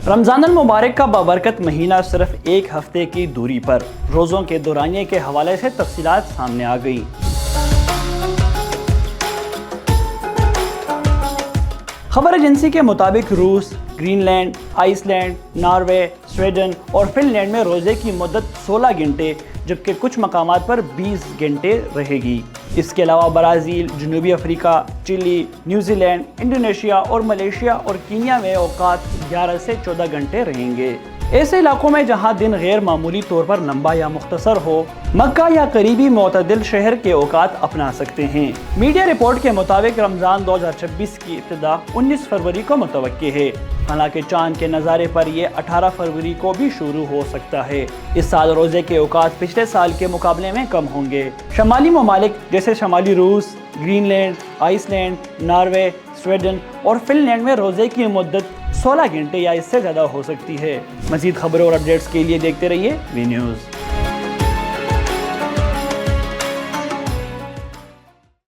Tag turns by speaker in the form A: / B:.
A: رمضان المبارک کا بابرکت مہینہ صرف ایک ہفتے کی دوری پر روزوں کے دورانیے کے حوالے سے تفصیلات سامنے آ گئی۔ خبر ایجنسی کے مطابق روس، Greenland, Iceland, Norway, Sweden اور فن لینڈ میں روزے کی مدت 16 گھنٹے جبکہ کچھ مقامات پر 20 گھنٹے رہے گی۔ اس کے علاوہ برازیل، جنوبی افریقہ، چلی، نیوزی لینڈ، انڈونیشیا اور ملیشیا اور کینیا میں اوقات 11 سے 14 گھنٹے رہیں گے۔ ایسے علاقوں میں جہاں دن غیر معمولی طور پر لمبا یا مختصر ہو، مکہ یا قریبی معتدل شہر کے اوقات اپنا سکتے ہیں۔ میڈیا رپورٹ کے مطابق رمضان 2026 کی ابتدا 19 فروری کو متوقع ہے، حالانکہ چاند کے نظارے پر یہ 18 فروری کو بھی شروع ہو سکتا ہے۔ اس سال روزے کے اوقات پچھلے سال کے مقابلے میں کم ہوں گے۔ شمالی ممالک جیسے شمالی روس، Greenland, Iceland, Norway, Sweden اور فن لینڈ میں روزے کی مدت 16 گھنٹے یا اس سے زیادہ ہو سکتی ہے۔ مزید خبروں اور اپڈیٹس کے لیے دیکھتے رہیے وی نیوز۔